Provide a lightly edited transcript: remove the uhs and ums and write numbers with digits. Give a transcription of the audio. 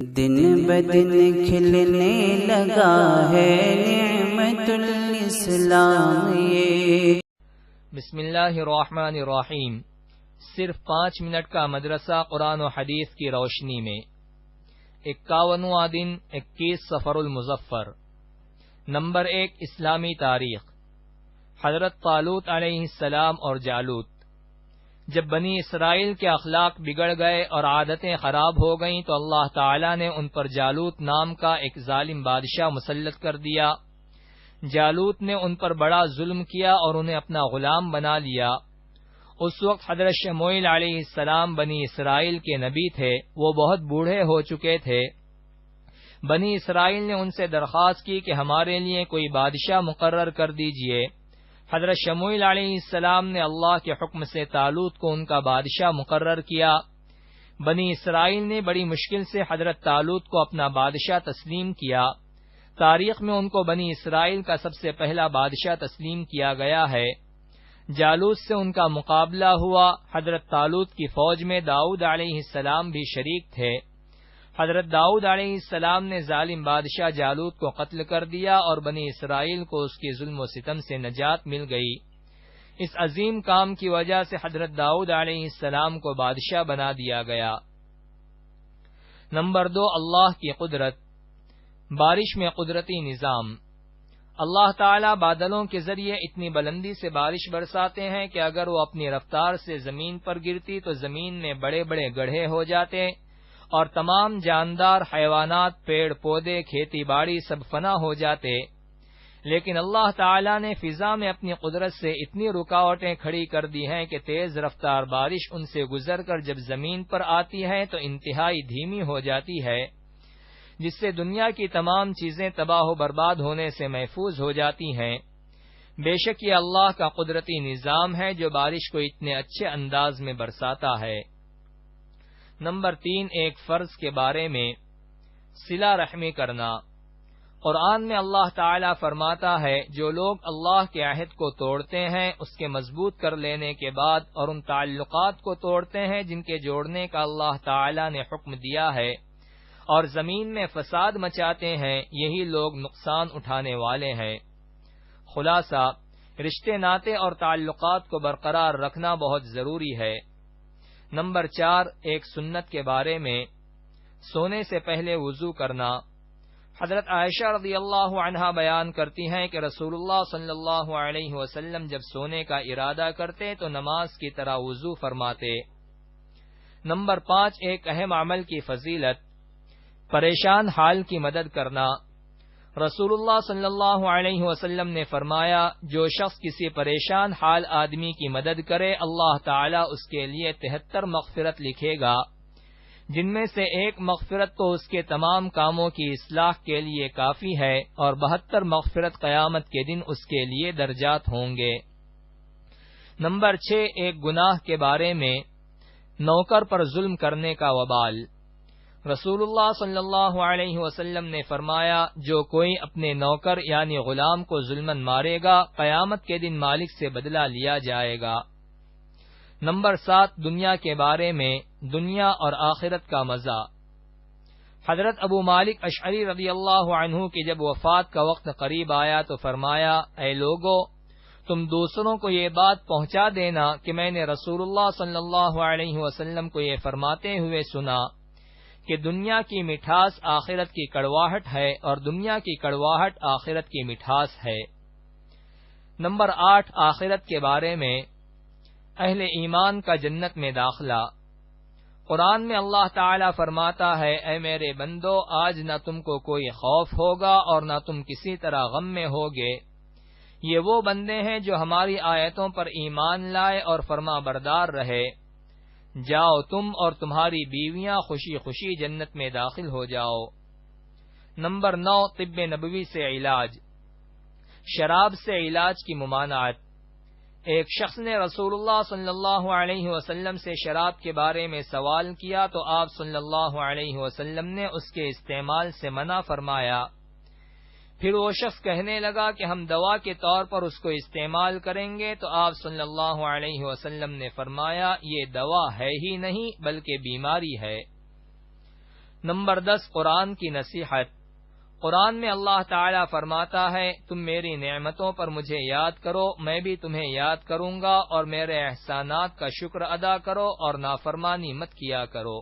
دن بدن کھلنے لگا ہے نعمت الاسلام یہ۔ بسم اللہ الرحمن الرحیم۔ صرف 5 منٹ کا مدرسہ قرآن و حدیث کی روشنی میں۔ 51واں دن 21 صفر المظفر۔ نمبر 1 اسلامی تاریخ۔ حضرت طالوت علیہ السلام اور جالوت۔ جب بنی اسرائیل کے اخلاق بگڑ گئے اور عادتیں خراب ہو گئیں تو اللہ تعالی نے ان پر جالوت نام کا ایک ظالم بادشاہ مسلط کر دیا۔ جالوت نے ان پر بڑا ظلم کیا اور انہیں اپنا غلام بنا لیا۔ اس وقت حضرت شموئیل علیہ السلام بنی اسرائیل کے نبی تھے، وہ بہت بوڑھے ہو چکے تھے۔ بنی اسرائیل نے ان سے درخواست کی کہ ہمارے لیے کوئی بادشاہ مقرر کر دیجئے۔ حضرت شموئیل علیہ السلام نے اللہ کے حکم سے طالوت کو ان کا بادشاہ مقرر کیا۔ بنی اسرائیل نے بڑی مشکل سے حضرت طالوت کو اپنا بادشاہ تسلیم کیا۔ تاریخ میں ان کو بنی اسرائیل کا سب سے پہلا بادشاہ تسلیم کیا گیا ہے۔ جالوت سے ان کا مقابلہ ہوا۔ حضرت طالوت کی فوج میں داؤد علیہ السلام بھی شریک تھے۔ حضرت داؤد علیہ السلام نے ظالم بادشاہ جالوت کو قتل کر دیا اور بنی اسرائیل کو اس کے ظلم و ستم سے نجات مل گئی۔ اس عظیم کام کی وجہ سے حضرت داؤد علیہ السلام کو بادشاہ بنا دیا گیا۔ نمبر 2 اللہ کی قدرت۔ بارش میں قدرتی نظام۔ اللہ تعالی بادلوں کے ذریعے اتنی بلندی سے بارش برساتے ہیں کہ اگر وہ اپنی رفتار سے زمین پر گرتی تو زمین میں بڑے بڑے گڑھے ہو جاتے اور تمام جاندار حیوانات، پیڑ پودے، کھیتی باڑی سب فنا ہو جاتے۔ لیکن اللہ تعالی نے فضا میں اپنی قدرت سے اتنی رکاوٹیں کھڑی کر دی ہیں کہ تیز رفتار بارش ان سے گزر کر جب زمین پر آتی ہے تو انتہائی دھیمی ہو جاتی ہے، جس سے دنیا کی تمام چیزیں تباہ و برباد ہونے سے محفوظ ہو جاتی ہیں۔ بے شک یہ اللہ کا قدرتی نظام ہے جو بارش کو اتنے اچھے انداز میں برساتا ہے۔ نمبر 3 ایک فرض کے بارے میں، صلہ رحمی کرنا۔ قرآن میں اللہ تعالی فرماتا ہے جو لوگ اللہ کے عہد کو توڑتے ہیں اس کے مضبوط کر لینے کے بعد اور ان تعلقات کو توڑتے ہیں جن کے جوڑنے کا اللہ تعالی نے حکم دیا ہے اور زمین میں فساد مچاتے ہیں، یہی لوگ نقصان اٹھانے والے ہیں۔ خلاصہ، رشتے ناطے اور تعلقات کو برقرار رکھنا بہت ضروری ہے۔ نمبر 4 ایک سنت کے بارے میں، سونے سے پہلے وضو کرنا۔ حضرت عائشہ رضی اللہ عنہا بیان کرتی ہیں کہ رسول اللہ صلی اللہ علیہ وسلم جب سونے کا ارادہ کرتے تو نماز کی طرح وضو فرماتے۔ نمبر 5 ایک اہم عمل کی فضیلت، پریشان حال کی مدد کرنا۔ رسول اللہ صلی اللہ علیہ وسلم نے فرمایا جو شخص کسی پریشان حال آدمی کی مدد کرے اللہ تعالی اس کے لیے 73 مغفرت لکھے گا، جن میں سے ایک مغفرت تو اس کے تمام کاموں کی اصلاح کے لیے کافی ہے اور 72 مغفرت قیامت کے دن اس کے لیے درجات ہوں گے۔ نمبر 6 ایک گناہ کے بارے میں، نوکر پر ظلم کرنے کا وبال۔ رسول اللہ صلی اللہ علیہ وسلم نے فرمایا جو کوئی اپنے نوکر یعنی غلام کو ظلمن مارے گا قیامت کے دن مالک سے بدلہ لیا جائے گا۔ نمبر 7 دنیا کے بارے میں، دنیا اور آخرت کا مزہ۔ حضرت ابو مالک اشعری رضی اللہ عنہ کی جب وفات کا وقت قریب آیا تو فرمایا اے لوگو، تم دوسروں کو یہ بات پہنچا دینا کہ میں نے رسول اللہ صلی اللہ علیہ وسلم کو یہ فرماتے ہوئے سنا کہ دنیا کی مٹھاس آخرت کی کڑواہٹ ہے اور دنیا کی کڑواہٹ آخرت کی مٹھاس ہے۔ نمبر 8 آخرت کے بارے میں، اہل ایمان کا جنت میں داخلہ۔ قرآن میں اللہ تعالی فرماتا ہے اے میرے بندو آج نہ تم کو کوئی خوف ہوگا اور نہ تم کسی طرح غم میں ہوگے۔ یہ وہ بندے ہیں جو ہماری آیتوں پر ایمان لائے اور فرما بردار رہے۔ جاؤ تم اور تمہاری بیویاں خوشی خوشی جنت میں داخل ہو جاؤ۔ نمبر 9 طب نبوی سے علاج، شراب سے علاج کی ممانعت۔ ایک شخص نے رسول اللہ صلی اللہ علیہ وسلم سے شراب کے بارے میں سوال کیا تو آپ صلی اللہ علیہ وسلم نے اس کے استعمال سے منع فرمایا۔ پھر وہ شخص کہنے لگا کہ ہم دوا کے طور پر اس کو استعمال کریں گے تو آپ صلی اللہ علیہ وسلم نے فرمایا یہ دوا ہے ہی نہیں بلکہ بیماری ہے۔ نمبر 10 قرآن کی نصیحت۔ قرآن میں اللہ تعالیٰ فرماتا ہے تم میری نعمتوں پر مجھے یاد کرو، میں بھی تمہیں یاد کروں گا، اور میرے احسانات کا شکر ادا کرو اور نافرمانی مت کیا کرو۔